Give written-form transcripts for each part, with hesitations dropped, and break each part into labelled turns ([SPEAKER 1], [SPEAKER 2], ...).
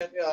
[SPEAKER 1] Amém.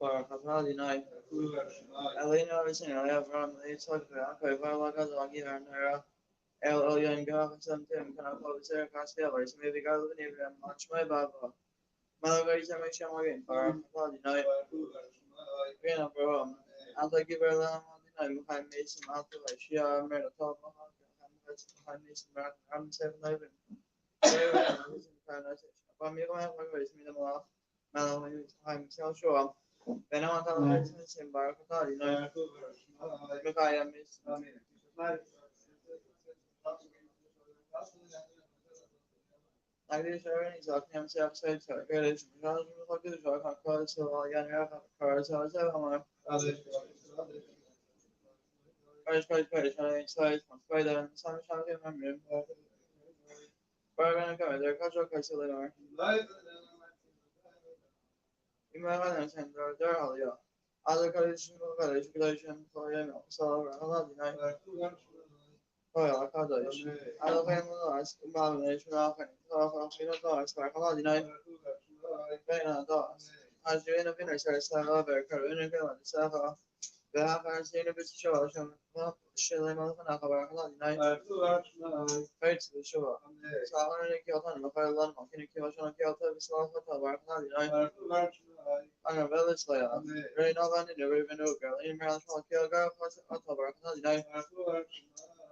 [SPEAKER 1] Barakatah dinai. Elena Vicina, Avram, the Sotra, Kavala, Zagi, and Hera, El Yanga, some Tim, can I call the Sarah Castellers, maybe go to the neighbor and launch my Baba. Malaga, Samasham again, Barakatah dinai. Green of Rome. I'll give her the night behind Mason, after she made a top of behind Mason, I'm 7-11. Và mấy con em có người xem được mà là mình hành theo chuộng về năm sau mình sẽ xem bài có thể đi nơi mấy cái em like this already so I'm self said so good is because we look at the show how close so all young cars so I'm quite so quite some memory but I'm gonna go there cultural later 유명한 센터들 하여 아르카리스컬레이션 포엠서 라디나이 거야 아카다이시 아르카이모노 아스마르네 슈라카 서서시노도 아스마르카디나이 베나도 아주에노 피나샤사가 베카르네 베나사가 베하카르시노 비치쇼션 실레모 나카바르카디나이 페이츠 쇼 사하르네 키오타는 마카르란 마키네 키오션 키오타 비스라카 타바르카디나이 I'm a village layer. Very no one in the river no girl. In Maryland, Kill girl, plus October.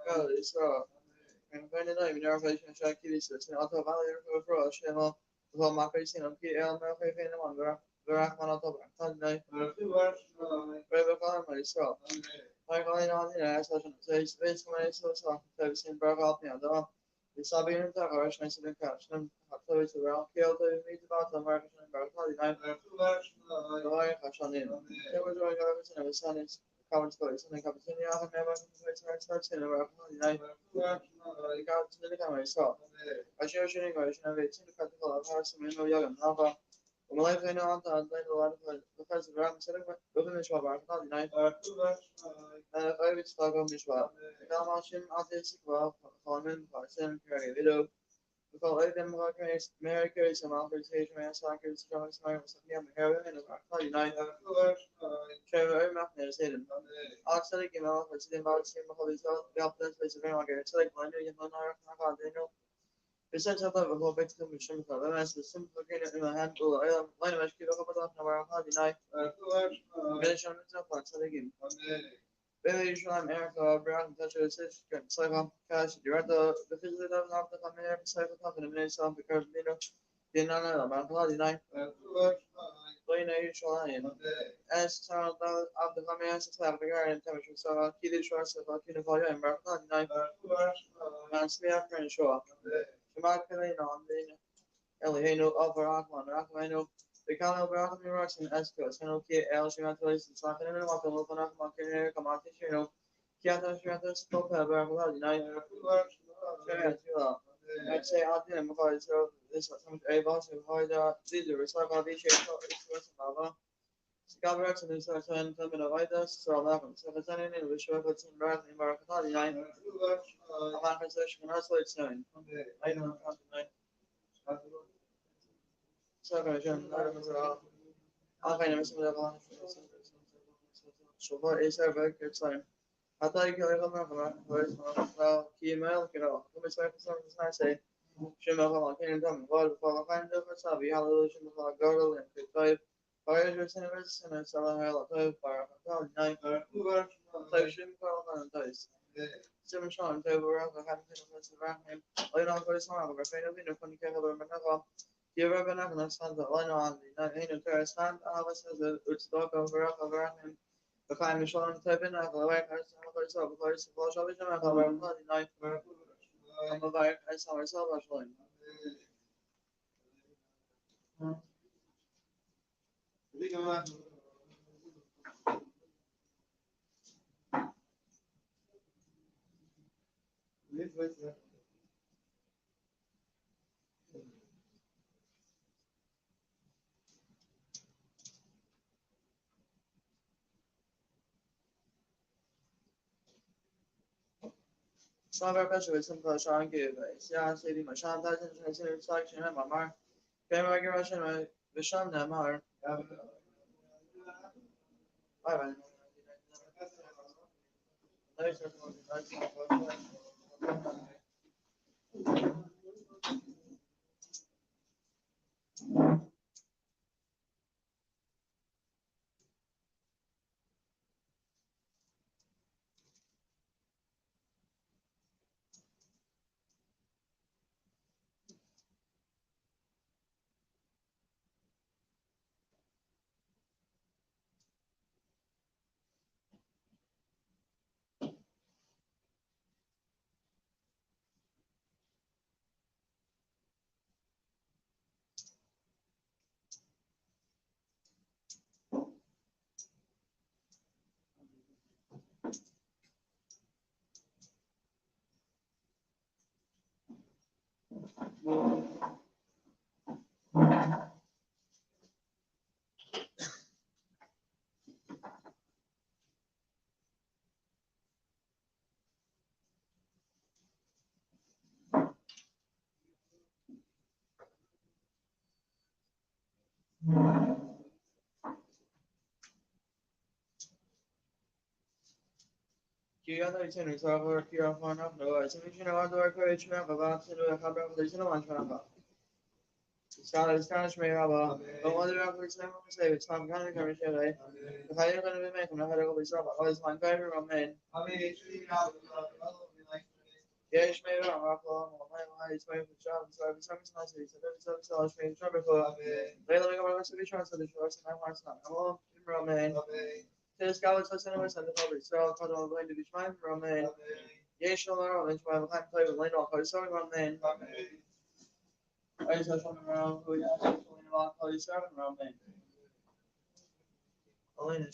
[SPEAKER 1] Girl is and when I in your patient shall kill this and auto value for a channel. So my patient of PL, my patient on the Rackman October. River farm myself. My calling on the ass says this way so service in Burg up near the Sabian Tower, nice and caption. October to around kill the meat about the market and Burg. The lion fashion in. There was a government of a son is common stories and the company of never starts in a rock night. The gods to the camera saw. I share shooting version of it in the capital of House and no young lava. When life in on the land of the first round setting within the shop are not night. And I would start on this one. The Dalmatian artistic well, Common, Parson, Carry Widow. Because them Mary carries some authorization and soccer is strong as my hair and a night. Trevor Martin is hidden. Oxley came out for sitting about him of his helpless place of America. It's like one million Daniel. Besides, I thought we'll back to the mission for them as the simple gain in the hand to line of keep up with our hobby night. Finish on the top once again. Very usual America, Brown touches his cycle cash, direct the physical of the commander, cycle company minutes off because they did not know about Holiday night. Playing a usual line. As child of the commander, slap the guard and temperature, so key the shorts of a uniform and Brown Holiday night. And Smith and Shaw. Shemakin on the Elihano of Rockman, Rockmano. The county of Rockman rocks in Escos, and okay, El Shimatos, and Slapping and Walking open up Monkey, Kamaki, Kiata Shiratos, Popa, Barabla, Night. I'd say out there, because this was some able to avoid the result of each lava. Scabrex and this and coming of Idas, so 11, 17, and we show what's in Barth in Barakatali 9. A manifestation can also it's 9. I don't know, 9. Okay, so far is a very good time. I thought you could come up email, you know, come back to something I say. Shimmer, I can't come. Well, for a kind of a savvy, hallelujah, go and good type. Fire your cinemas and it's a hell of a night. So shim and dice. Sim Sean, table of the happiness around him. I don't go to some of a fan of the funny kind of a manava. You ever been up and that's the line on the night in terrace hand. Alice has a good stock over him. The kind of Sean type in the way I saw the place of flush of it. I'm about the night. I'm a bike. I saw myself actually.上边开始为乘客上给下设定马上大家还是上前来慢慢，该买给我上来为上来嘛。Kiriyada için Risavur Kirafana Flora, için Ador Koichna, Babaxin, Habration of Anchana. Scottish Mayaba, the mother of the same say it's some kind of commission, right? If I didn't be making a head of this, always my favorite roman. Yes, maybe I'm off on my life, my job, so every time it's nice, it's a very self made trouble for they let me go to the chance of the choice, and I want some. I'm all in roman. This guy was listening to us and the public, so I'll cut on the line to be fine, roman. Yes, no, it's my time play with Lane off, sorry, roman. I just have something around who you have to walk all these seven around me. Elena,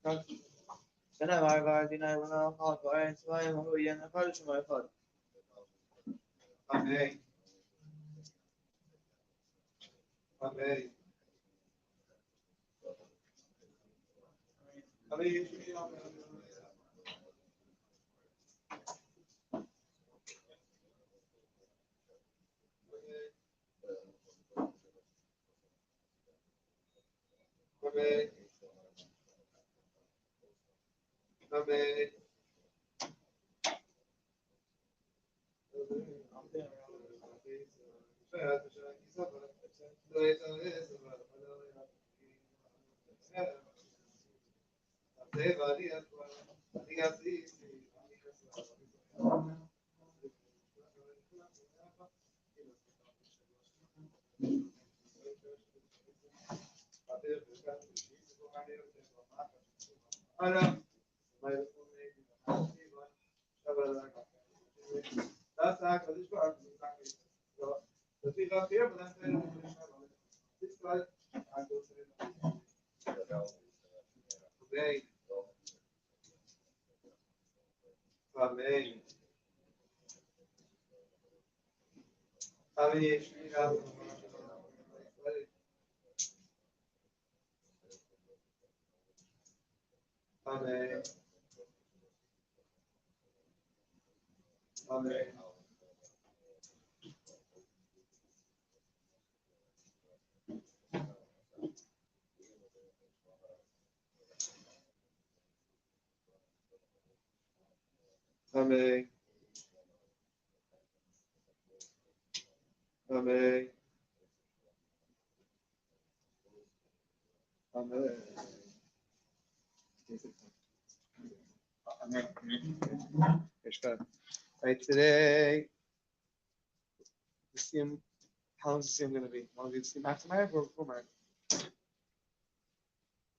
[SPEAKER 1] then I arrived in I went out hard by and so I am who you and the college of my foot.
[SPEAKER 2] Amém. Amém. Amém. Amém. Amém. Amém. Amém. Amém. Amém. Amém. Amém. Right, today, the Siyum, how long is the Siyum going to be? How long is the Siyum after Maariv or before Maariv?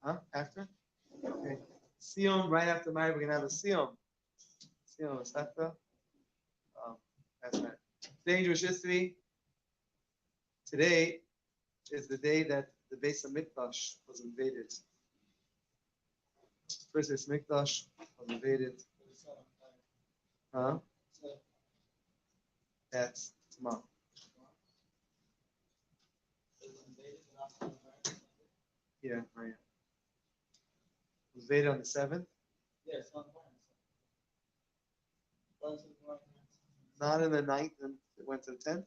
[SPEAKER 2] Huh? After? Okay. Siyum, right after Maariv, we're going to have a Siyum. Siyum, is that the? That's right. Today in Jewish history, today is the day that the base of Mikdash was invaded. First base of Mikdash was invaded. Huh? That's tomorrow. Yeah, right. It was Veda on the 7th.
[SPEAKER 1] Yes, on
[SPEAKER 2] Not in the 9th, and it went to the 10th.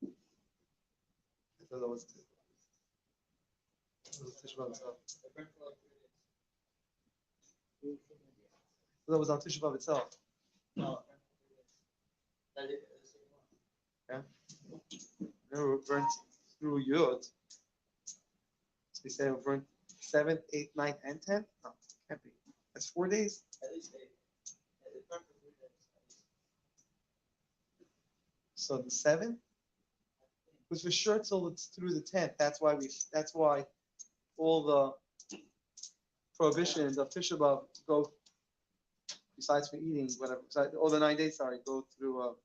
[SPEAKER 2] I thought that was Tisha B'Av itself. That was on Tisha B'Av itself.
[SPEAKER 1] No.
[SPEAKER 2] Yeah. Remember, we burnt through Yud. So we said we burnt 7th, 8th, 9th, and 10th? No, can't be. That's 4 days.
[SPEAKER 1] At least 8. It burned for 3 days.
[SPEAKER 2] So the 7th was for sure till it's through the 10th. That's why all the prohibitions of Tisha B'Av go, besides for eating, whatever, all the 9 days, go through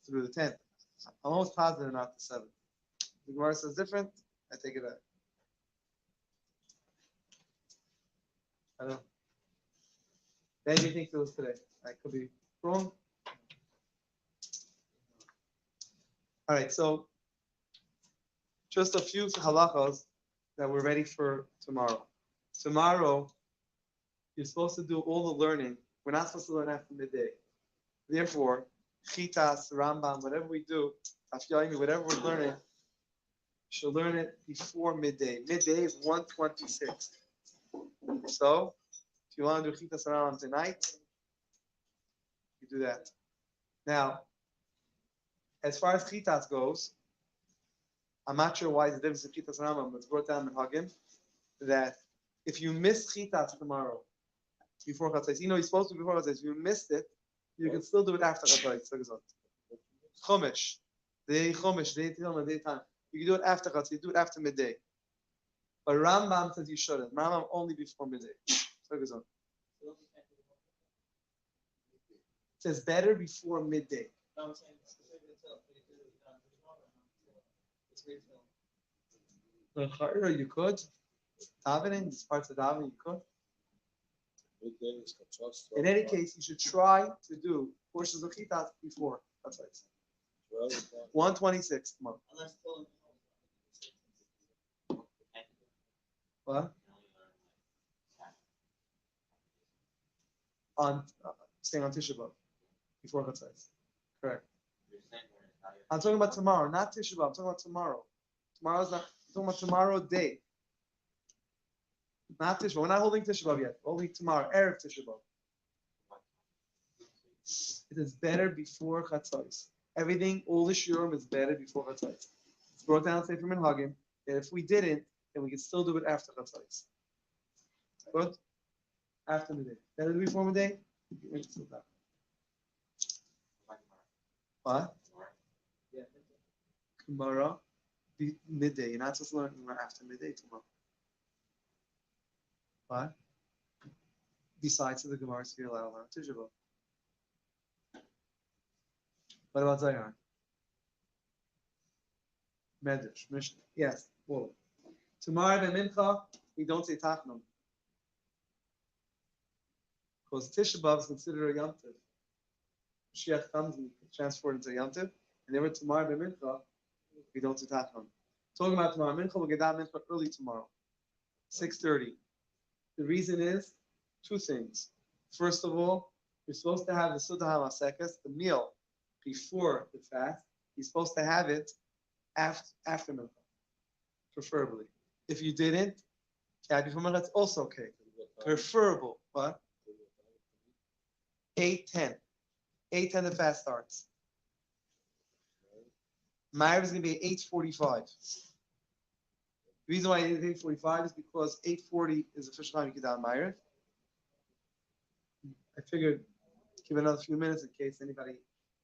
[SPEAKER 2] the 10th. I'm almost positive not the 7th. The Gemara says different, I take it back. I don't know. Maybe you think it was today. I could be wrong. All right, so just a few halachas that we're ready for tomorrow. Tomorrow, you're supposed to do all the learning. We're not supposed to learn after midday. Therefore, Chitas, Rambam, whatever we do, Afyaimi, whatever we're learning, should learn it before midday. Midday is 1:26. So, if you want to do Chitas Rambam tonight, you do that. Now, as far as Chitas goes, I'm not sure why the difference in Chitas Rambam, but it's brought down in Hagim, that if you miss Chitas tomorrow, before Chatzais, you're supposed to before Chatzais, if you missed it, you can still do it after Chatzais. Chumash, the Chumash, the time. You can do it after Chatzais, you do it after midday. But Rambam says you shouldn't. Rambam only before midday. It says better before midday.
[SPEAKER 1] No, I'm saying specifically itself.
[SPEAKER 2] You could. Davening, these parts of davening, you could. In any case, you should try to do portions of Chitas before. That's right. 1:26 tomorrow. What? Staying on Tisha B'Av before Chatzais. Correct. I'm talking about tomorrow, not Tisha B'Av. I'm talking about tomorrow. Tomorrow's not. I'm talking about tomorrow day. Not Tisha B'Av. We're not holding Tisha B'Av yet. Only tomorrow, Erev Tisha B'Av. It is better before Chatzais. Everything, all the shurim is better before Chatzais. It's brought down say from Minhagim that if we didn't, then we can still do it after Chatzais. Good? After midday. Better before midday? What? Tomorrow, midday. You're not supposed to learn after midday tomorrow. What? Besides the Gemara, you're allowed to learn Tisha B'Av. What about Zayin? Medrash, Mishnah. Yes. Whoa. Tomorrow by Mincha, we don't say Tachnum. Because Tisha B'Av is considered a Yom Tov. Mashiach comes and transferred into Yom Tov. And then tomorrow by Mincha, we don't say Tachnum. Talking about tomorrow Mincha, we'll get down Mincha early tomorrow. 6:30. The reason is two things. First of all, you're supposed to have the Sudah HaMasekas, the meal, before the fast. You're supposed to have it after Mincha, preferably. If you didn't, before Mincha, it's also okay. Preferable. What? 8:10. 8:10 the fast starts. מעריב is going to be at 8:45. The reason why it is 8:45 is because 8:40 is the official time you get down מעריv. I figured give another few minutes in case anybody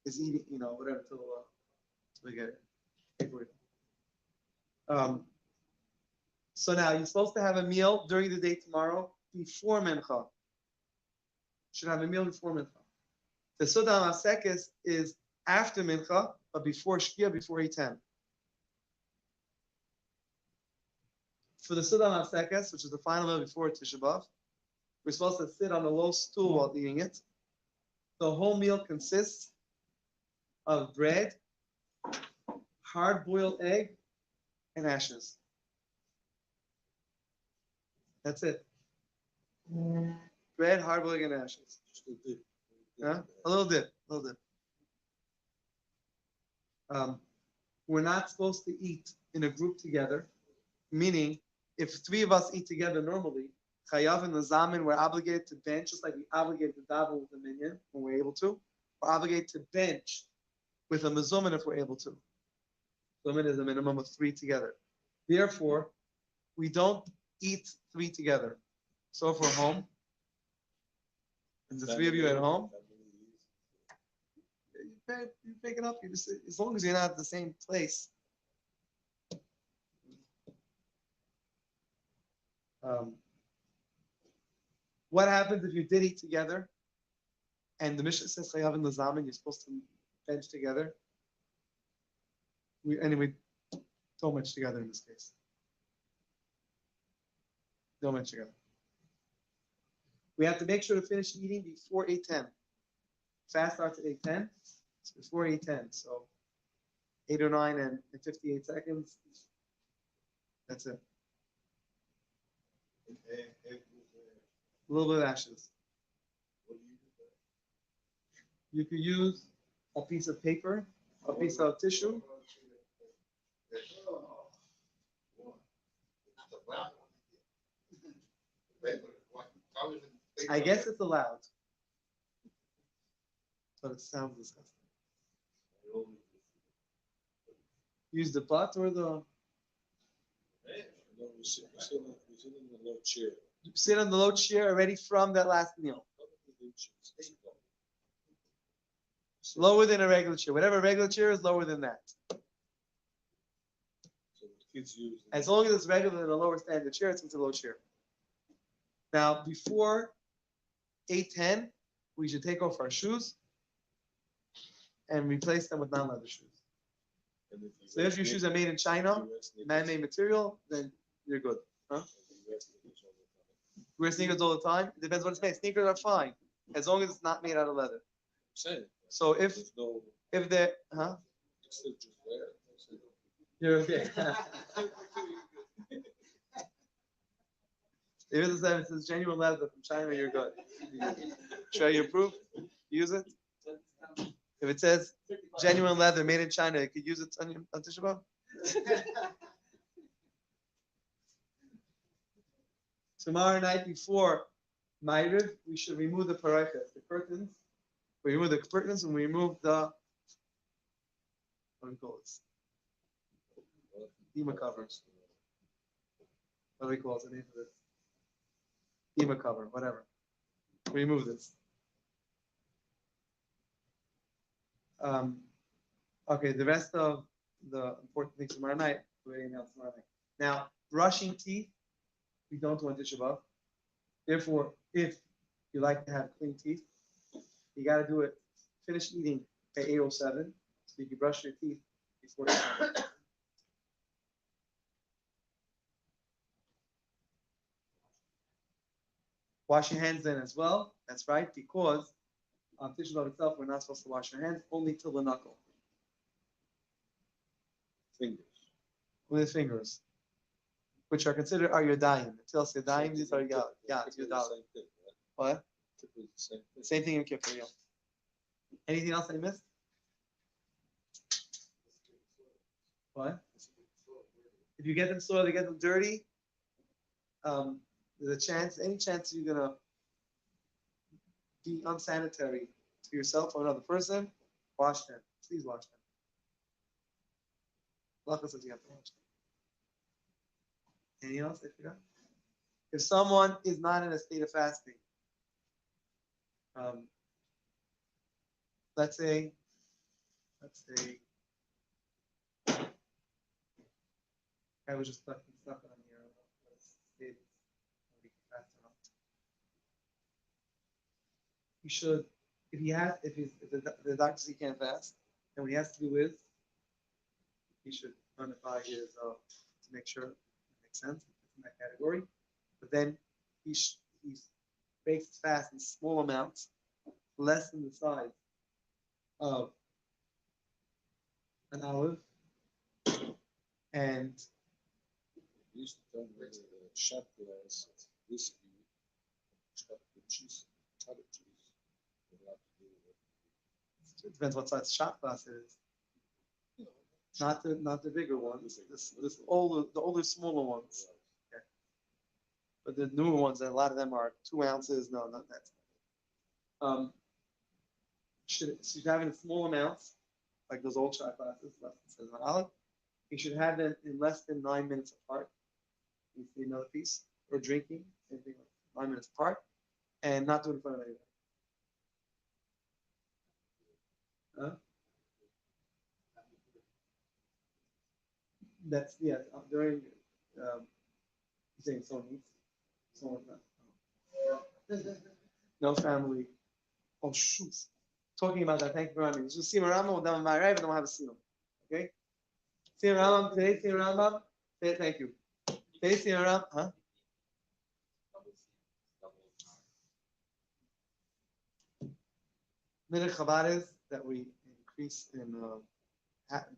[SPEAKER 2] is eating, whatever, till we get it. 8:40. So now you're supposed to have a meal during the day tomorrow before Mincha. You should have a meal before Mincha. The Sudah HaMasekes is after Mincha, but before Shkia, before 8:10. For the Sudah HaMasekes, which is the final meal before Tisha B'Av, We're supposed to sit on a low stool while eating it. The whole meal consists of bread, hard-boiled egg, and ashes. That's it. Bread, hard-boiled egg, and ashes. Yeah? A little dip. We're not supposed to eat in a group together, meaning if 3 of us eat together normally, Chayav and Nazamin, we're obligated to bench, just like we obligated to daven with the minyan when we're able to. We're obligated to bench with a mezumin if we're able to. Mezumin is a minimum of 3 together. Therefore, we don't eat 3 together. So if we're home, and the 3 of you at home, you pick it up. You just, as long as you're not at the same place. What happens if you did eat together, and the Mishnah says Chayav and Lazamin, you're supposed to bench together? We don't bench together in this case. Don't bench together. We have to make sure to finish eating before 8:10. Fast starts at 8:10. It's before 8:10. So 8:09 and 58 seconds. That's it. A little bit of ashes. You could use a piece of paper, a piece of tissue. I guess it's allowed, but it sounds disgusting. Use the butt or the. Sit on the low chair already from that last meal. Lower than a regular chair. Whatever a regular chair is, lower than that. As long as it's regular than a lower standard chair, it's a low chair. Now, before 8:10, we should take off our shoes and replace them with non-leather shoes. So if your shoes are made in China, man-made material, then you're good. Huh? Wear sneakers all the time. It depends what it's made. Sneakers are fine as long as it's not made out of leather. So if they're you're okay. If it says genuine leather from China, you're good. Show you proof. Use it. If it says genuine leather made in China, you could use it on Tisha B'Av. Tomorrow night before Ma'ariv, we should remove the paraychas, the curtains. We remove the curtains and we remove the, what do we call this? Dima covers. What do we call it? The name of this? Dima cover, whatever. We remove this. Okay, the rest of the important things tomorrow night, we're announce tomorrow night. Now, brushing teeth, we don't do on Tisha B'Av. Therefore, if you like to have clean teeth, you got to do it. Finish eating at 8:07, so you can brush your teeth before you come. Wash your hands then as well. That's right, because on Tisha B'Av itself, we're not supposed to wash our hands only till the knuckle.
[SPEAKER 3] Fingers.
[SPEAKER 2] With the fingers, which are considered are your daim. Until daim, these are your daim. What? Same thing in Kippur, yeah. Anything else I missed? What? If you get them soiled, you get them dirty, there's a chance, any chance you're gonna be unsanitary to yourself or another person, wash them. Please wash them. Allah says you have to wash them. Anything else I forgot? If someone is not in a state of fasting, let's say, I was just stuck on here. He should, if the doctor says he can't fast, and when he has to do with, he should run it by his to make sure it makes sense in that category. But then he's breaks its fast in small amounts, less than the size of an olive, and
[SPEAKER 3] used to tell me the shot glass of whiskey, shot the cheese, cottage cheese.
[SPEAKER 2] it depends what size shot glass it is. Not the bigger ones. This older, the older, smaller ones. Okay. But the newer ones, a lot of them are 2 ounces. No, not that. Should have it in small amounts, like those old shot glasses, less than an olive. You should have them in less than 9 minutes apart. You see another piece, or drinking, same thing, 9 minutes apart, and not do it in front of anybody. Huh? That's during saying someone needs someone not. No family. Oh shoot. Talking about that, thank you for reminding me. So see Rambam with them מעריב, and then we'll have a seal. Okay? See Rambam today, see Rambam. Say thank you. Today see Rambam, huh? Mincha Chabad is that we increase in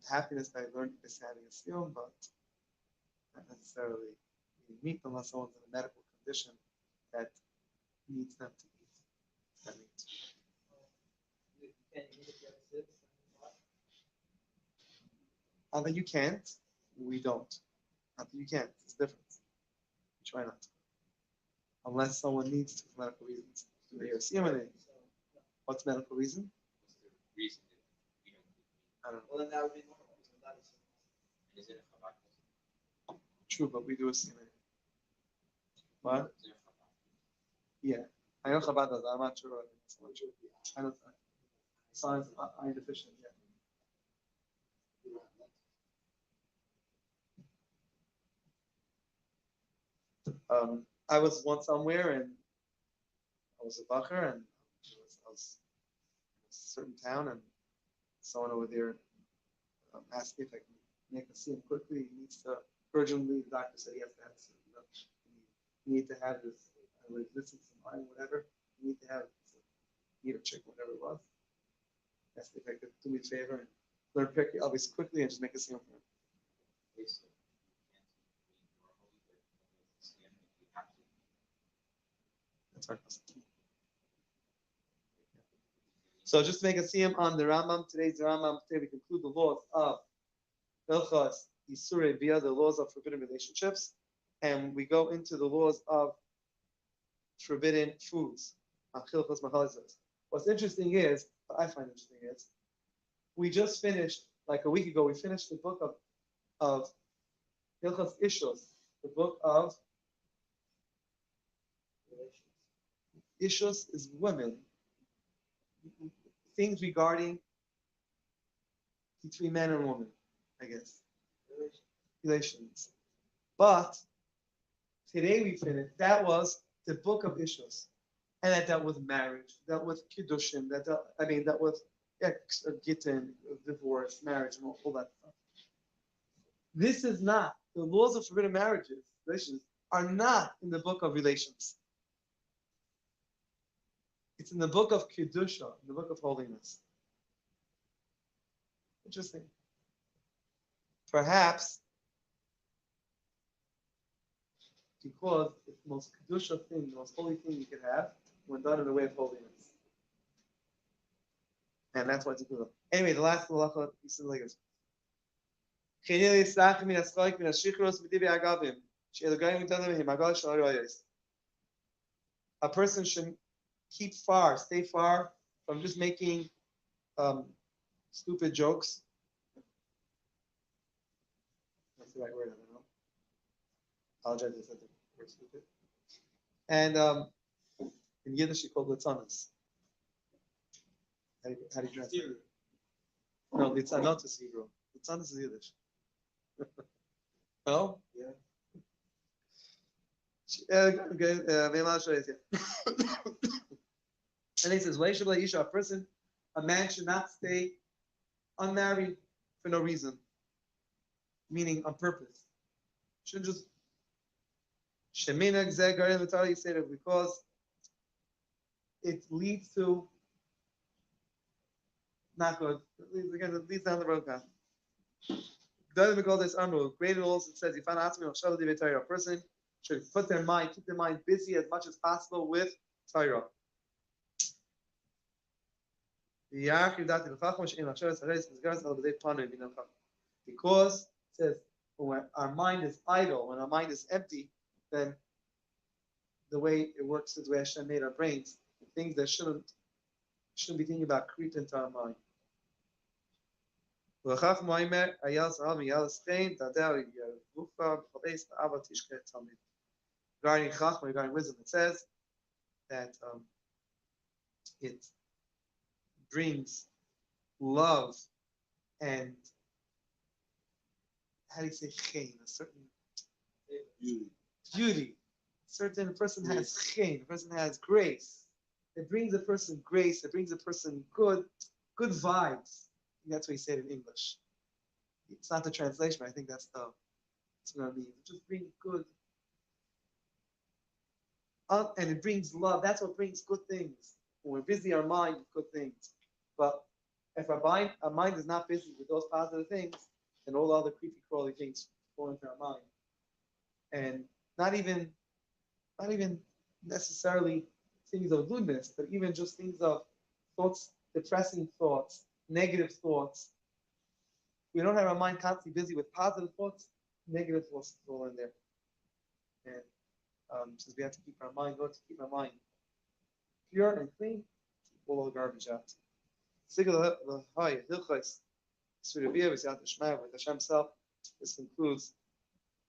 [SPEAKER 2] happiness by learning this having a seal, but not necessarily meat unless someone's in a medical condition that needs them to eat. That means. Not that you can't, we don't. Not that you can't, it's different. We try not to. Unless someone needs to for medical reasons. What's medical reason?
[SPEAKER 3] What's the reason that we don't
[SPEAKER 2] I don't know.
[SPEAKER 1] Well, then that would be normal. So that is.
[SPEAKER 3] is it a Chabad?
[SPEAKER 2] True, but we do a semen. What?
[SPEAKER 3] Is it a Chabad?
[SPEAKER 2] Yeah. I know Chabad does. I'm not sure. I don't know. Science, I'm deficient. Yeah. I was once somewhere and I was a bacher and I was in a certain town and someone over there asked me if I can make a scene quickly. He needs to urgently. The doctor said he has to have this. You need to have this resistance in mind, whatever. You need to have meat or chicken, whatever it was. Asked me if I could do me a favor and learn Pirkei Avos quickly and just make a scene for him. That's our custom. So just to make a siyum on the Rambam, today's Rambam, today we conclude the laws of Hilchos Isurei Bia, the laws of forbidden relationships, and we go into the laws of forbidden foods. Hilchos Mahalizos. What's interesting is, what I find interesting is, we just finished, like a week ago, we finished the book of Hilchos Ishos, the book of Ishos is women. Things regarding between man and woman, I guess. Relations. But today we finished, that was the book of Ishos. And that dealt with marriage, dealt with Kiddushin, that with Gittin, divorce, marriage, and all that stuff. This is not, the laws of forbidden marriages, relations, are not in the book of relations. It's in the book of Kiddusha, in the book of holiness. Interesting. Perhaps because it's the most Kiddusha thing, the most holy thing you could have, when done in the way of holiness. And that's why it's a good one. Anyway, the last halacha is like this. A person should stay far from just making stupid jokes. That's the right word, I don't know. Apologize if I said the word stupid. And in Yiddish, you call it litzanas. How do you translate it? No, litzanot is Hebrew. Litzanas is Yiddish. No? Yeah. And he says, a man should not stay unmarried for no reason, meaning on purpose. Shouldn't just you say that because it leads to not good. It leads down the road path. Doesn't call this unrule. Great also says, if I ask me, a person should put their mind, keep their mind busy as much as possible with Torah. Because it says when our mind is idle, when our mind is empty, then the way it works is the way Hashem made our brains. Things that shouldn't be thinking about creep into our mind. Regarding Chachma, regarding wisdom, it says that it brings love and how do you say chen? A certain beauty. A certain person has chen. A person has grace. It brings a person grace. It brings a person good vibes. That's what he said in English. It's not the translation, but I think that's what it means. It just brings good. And it brings love. That's what brings good things. When we're busy, our mind with good things. But if our mind is not busy with those positive things, then all the other creepy crawly things fall into our mind. And not even necessarily things of goodness, but even just things of thoughts, depressing thoughts, negative thoughts. We don't have our mind constantly busy with positive thoughts, negative thoughts fall in there. And since we have to keep our mind, keep our mind pure and clean, keep all the garbage out. With Hashem himself, this concludes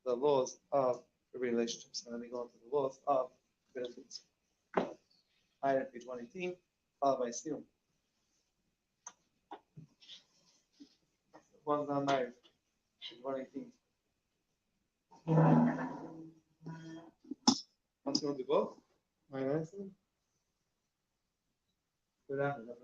[SPEAKER 2] the laws of the relationships. And then we go into the laws of relationships. Ayah page 118, followed by Siyum. One's not married. Page 118. Want to do both? Am I nice? Good afternoon.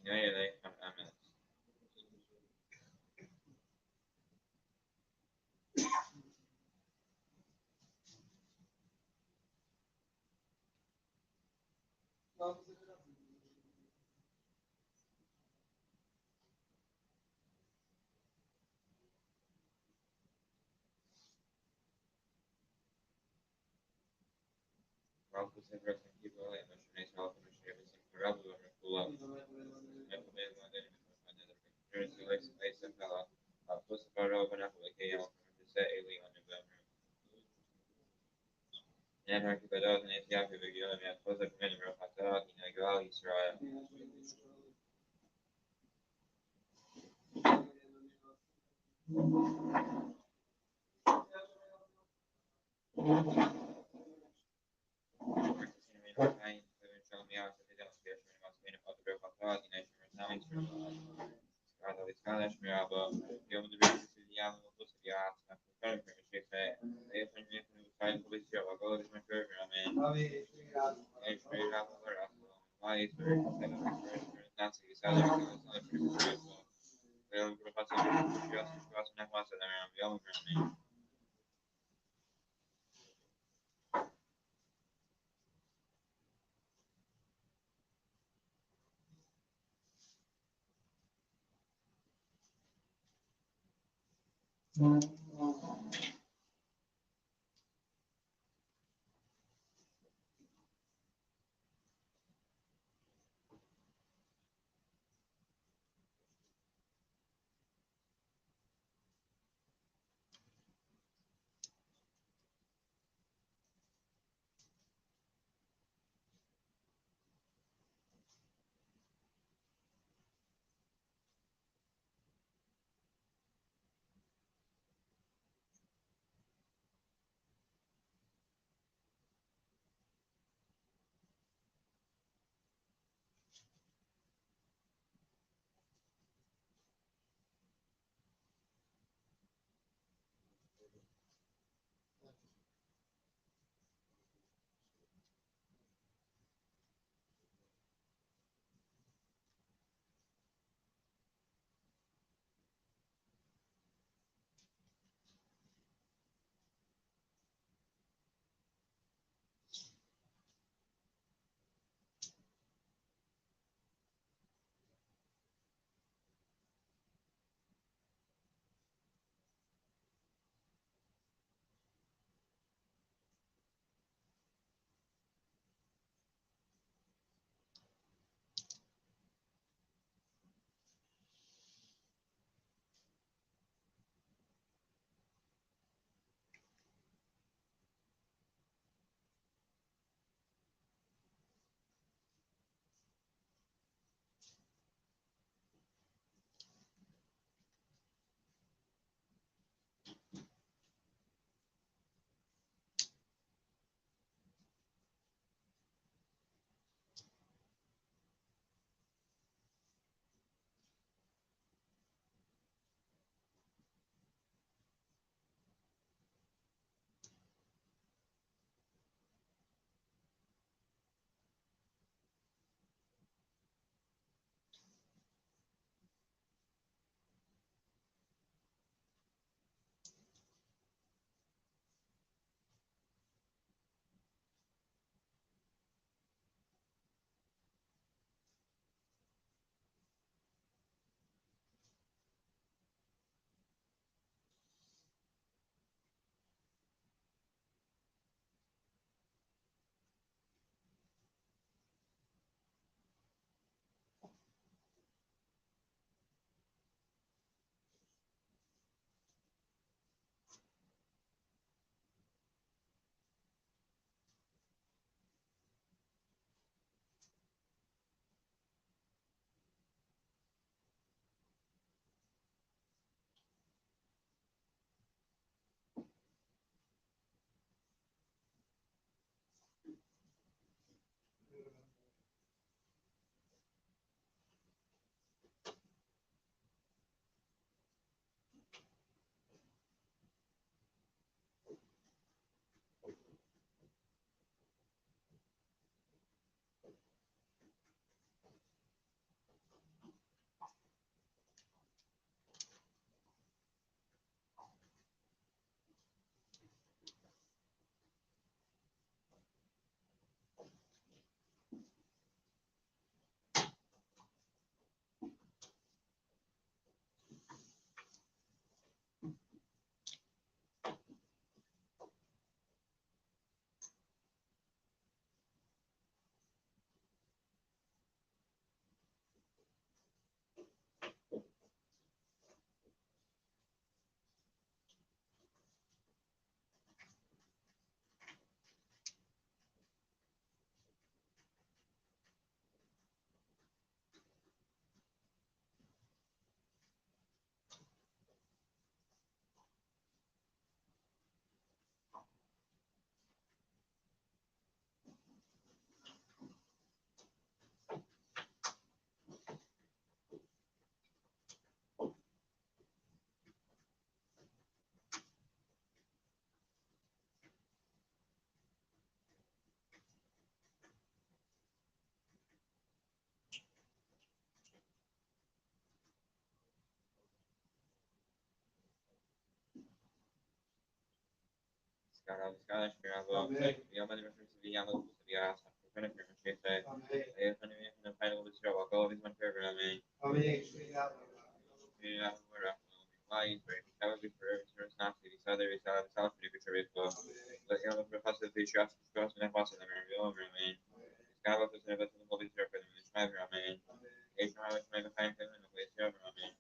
[SPEAKER 4] كناية لا يفهم أمل. Ralph was ever some people and much nice help and share with some Rabu and pull up. I put in one day with another pictures to like some fella. Plus about open up like a yellow from the set alien on November. And I could go out and it's happy with you and I suppose I've been real hot dog, you know, go out Israel. Karav Skala Shmiravo, Yamad Yamal Yas, Finifer Shifte, Ayatani and the final of the show, I'll go with one favorite. Amen. Why is very probably for service not to these other is out of self to be but you know, for us to be just cross and pass them and over. Amen. Scala was never to the Holy Spirit and the Shriver. Amen. Eight hours make a find them in the way server. Amen.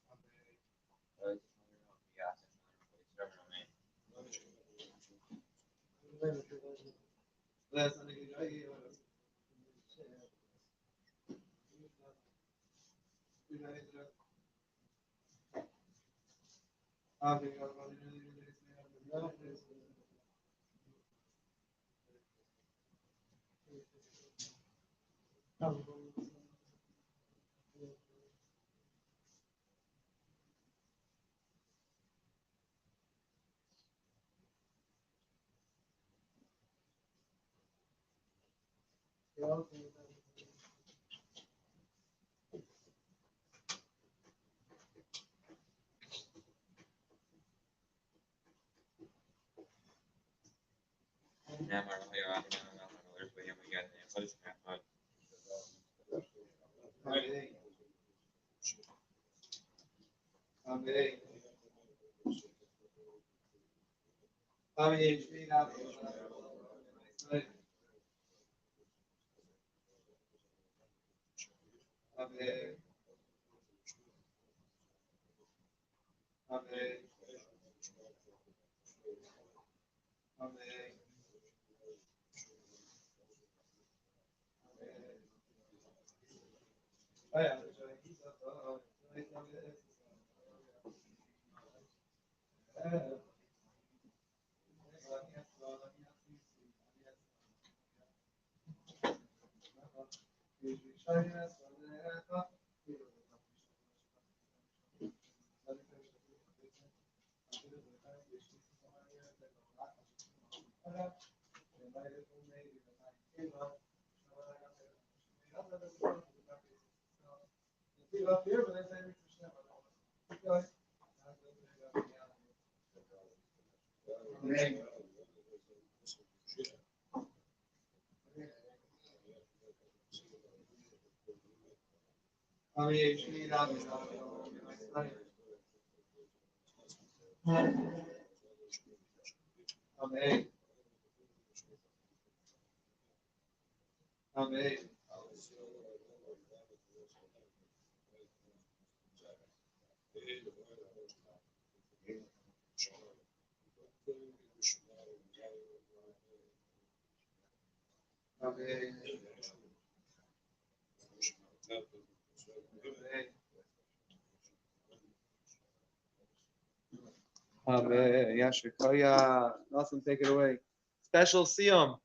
[SPEAKER 2] Amen. Yashikoya. Awesome. Take it away. Special Siyum.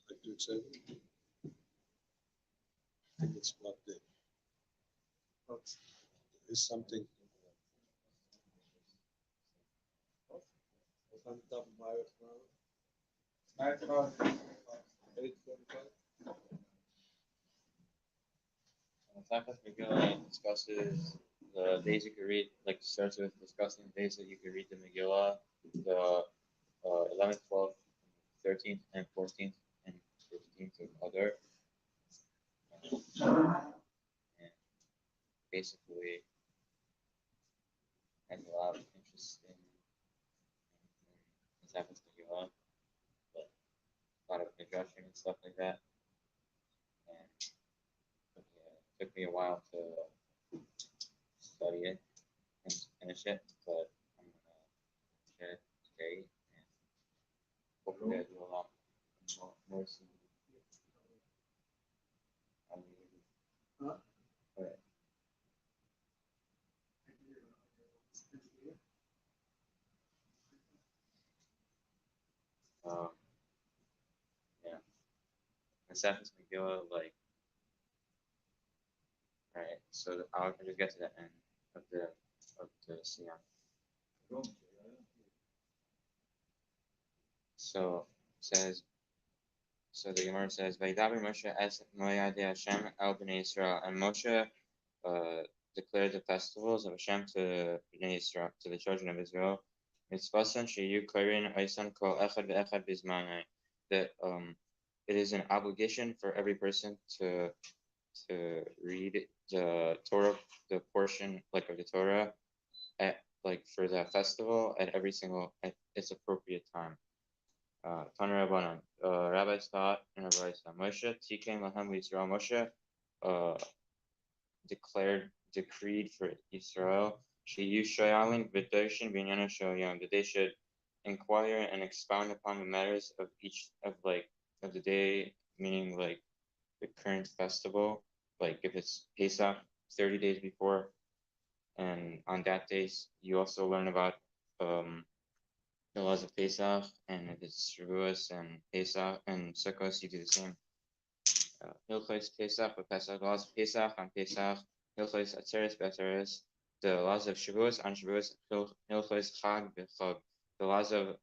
[SPEAKER 3] Like you said, I think it's plugged in. There's something. What's on the top of Maariv tomorrow? 8:45.
[SPEAKER 4] Sometimes Megillah discusses the days you could read, like starts with discussing the days that you could read the Megillah, the 11th, 12th, 13th, and 14th, and 15th of other. And basically has a lot of interest in what's happened to Megillah, but a lot of Midrashim and stuff like that. And it took me a while to study it and finish it, but I'm gonna finish it today and hopefully I do a lot more soon. But yeah, Masechus Megillah, like, alright, so I'll just get to the end of the Siyam. So says, so the Gemara says, "Vayidaber Moshe es Moyad Hashem el Bnei Yisrael," and Moshe declared the festivals of Hashem to Bnei Yisrael, to the children of Israel. Mitzvasan sheyu korin aisan kol echad ve'echad bizmanai. That it is an obligation for every person to read the Torah, the portion like of the Torah, at like for the festival at its appropriate time. Tana Rabbanan, rabbis taught in a brayso. Moshe Tikein Lahem Yisrael. Moshe decreed for Israel that they should inquire and expound upon the matters of each of the day, meaning like the current festival, like if it's Pesach 30 days before, and on that day you also learn about the laws of Pesach, and if it's Shavuos and Pesach and Sukkot, you do the same. Hilchos Pesach, Pesach, the laws of Pesach on Pesach, Hilchos Atzeres B'Atzeres, the laws of Shavuos on Shavuos, Hilchos Chag B'Chag, the laws of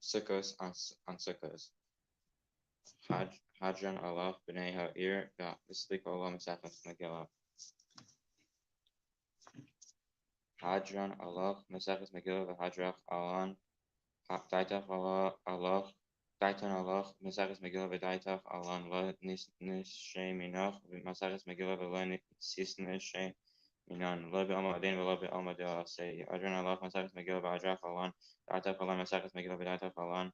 [SPEAKER 4] Sukkot on Sukkot. Hadran Allah B'nei Ha'ir V'Slik Olam Mesachas Megillah. Hadran Allah Mesachas Megillah V'Hadrach Alan Daitach Allah Daitan Allah Mesachas Megillah V'Daitach Alan Lo Nishay Minach Mesachas Megillah V'Lo Sis Nishay Minan Lo B'Alma Adin V'Lo B'Alma De'asei Hadran Allah Mesachas Megillah V'Hadrach Alan Daitach Allah Mesachas Megillah V'Daitach Alan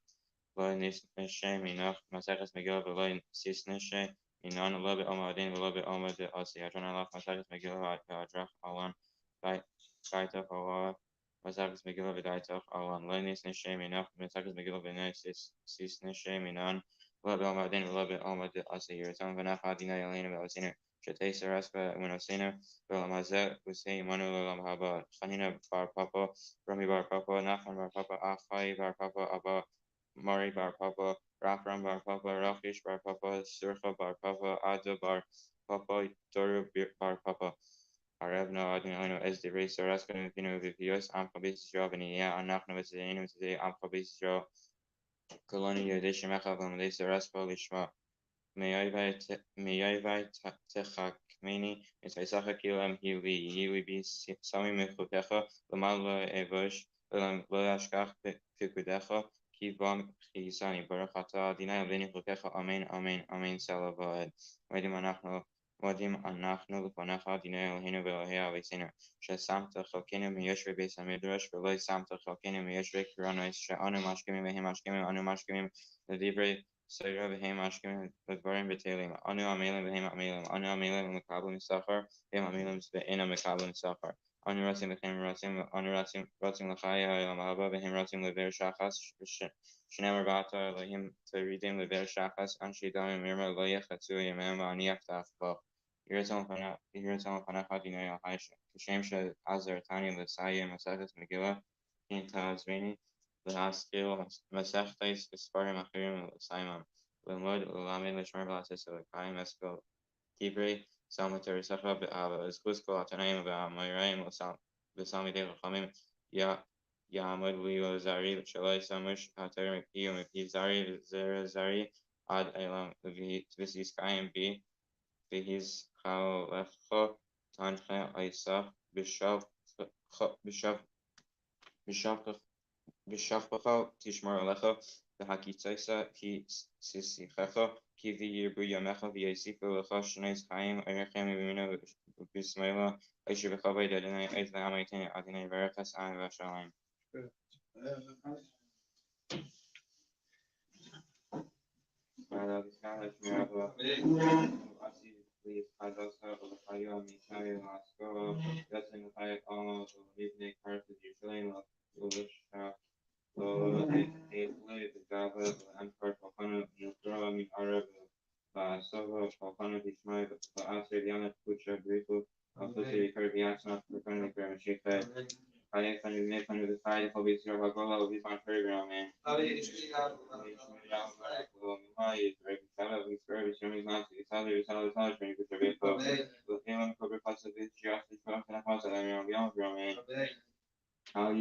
[SPEAKER 4] Lo Nishay Minach Mesachas Megillah V'Lo Sis Nishay Minan Lo B'Alma Adin V'Lo B'Alma De'asei Hadran Allah Mesachas Megillah V'Hadrach Alan Daitach Allah Mesachas Megillah V'Daitach Alan Lo Nishay Minach Mesachas Megillah V'Lo Sis Nishay Minan Lo B'Alma Adin V'Lo B'Alma De'asei Yiratzon V'Nacha Adinai Aleinu V'Osinu Shetei Saraspa V'Nosinu V'Olam Hazeh V'Sei Imanu L'Olam Haba Chanina Bar Papa Rami Bar Papa Nachman Bar Papa Achai Bar Papa Abba Mari Bar Papa Rafram Bar Papa Rachish Bar Papa Surcha Bar Papa Ada Bar Papa Doru Bar Papa Arab no Adinai as the race Saraspa V'Pinu V'Pios Am Chabis Yisrael V'Niyah Anachnu V'Tzeinu Today Am Chabis Yisrael Koloni Yodei Shemecha V'Modei Saraspa Lishma Meyayvai Techakmeni Mitzvaysacha Kilam Hili Bi Sami Mechutecha L'mal Lo Evosh Lo Yashkach Pikudecha Kivam Chisani Baruch Atah Adinai Avinu Chutecha Amen Amen Amen Salavod Modim Anachnu L'Ponecha Adinai Eloheinu V'Elohei Avosinu Shesamta Chalkenu Miyoshvei Beis HaMidrash V'lo Samta Chalkenu Miyoshvei Kiranos She'anu Mashkimim V'hem Mashkimim Anu Mashkimim L'divrei Seira V'hem Mashkimim L'dvarim B'Telim Anu Amelim V'hem Amelim Anu Amelim L'Mekablim Sachar V'hem Amelim V'ena Mekablim Sachar Anu Ratzim V'hem Ratzim Anu Ratzim L'Chaya Elam Haba V'hem Ratzim L'Ver Shachas Shnemer V'ata Elohim T'ridim L'Ver Shachas Anshi Damim Mirma Lo Yechatzu Yemem V'ani Yaftach Bo Yiratzon Panecha Dinei Al-Hai Kashem She'azar Tani L'Sayim Mesachas Megillah Kin Ta'azveni L'Haskil Mesechtais V'Sparim Achirim L'Saimam L'Mod L'Lamed L'Shmer V'Lasis L'Kayim Eskel Kibrei Salma Teresacha B'Ava Ezkusko Atanaim V'Amoyraim V'Salmidei L'Chamim Ya'amod Li'o Zari Shalai Samush Hater Mepi Mepi Zari Zera Zari Ad Elam V'Ziskayim B V'Hiz Chalecho Tanche Aisach B'Shav B'Shavcha Tishmar Alecha V'Hakitzaisa Ki Sisichecha Ki V'Yirbu Yamecha V'Yasifu Lecha Shnei Chaim Erechem V'Mina V'Bismaila Aishu V'Chavay Adonai Eis V'Hamaitin Adonai V'Rechas An V'Shalayim. Please, Hadosa, Ohio, Mikai, Moscow, Yasin, Ohio, Alma, Livne, Carthage, Yerushalayim, Lulisha, Italy, the Java, Empire, Falcano, Nukra, Arab, Sova, Falcano, Dishmai, the Asir, Diana, Pucha, Brifu, Alpha, Cardiac, Falcano, Gramashika, I find it make under the side of his Ragola of his on program, man. How you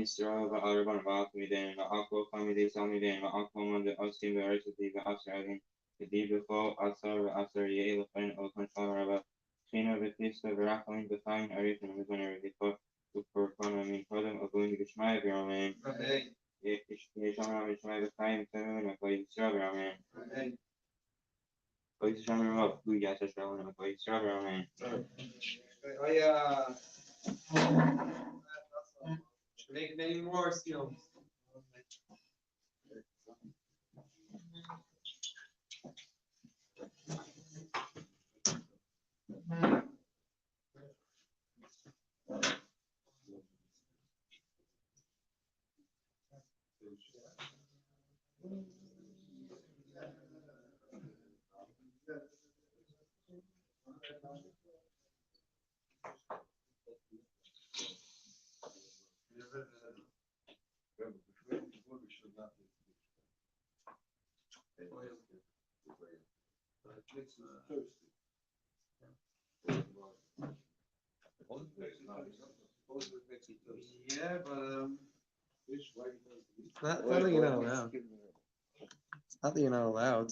[SPEAKER 4] serve other one about me then, the alcohol family, tell me then, the alcohol on the outside, the earth, the outside, the deep before, outside, Yale, and open flower, Chino Batista Veracalin Bathain Arif and Mizana Rico for Konomi Kodam Abun Gishmai Raman. Yeshamra Mishmai Bathain Seven and Clay Strawberry. Clay Strawberry of Blue Yasa Shell and Clay Strawberry.
[SPEAKER 2] Make many more seals. Yeah, but it's not that you're not allowed. It's not that you're not allowed.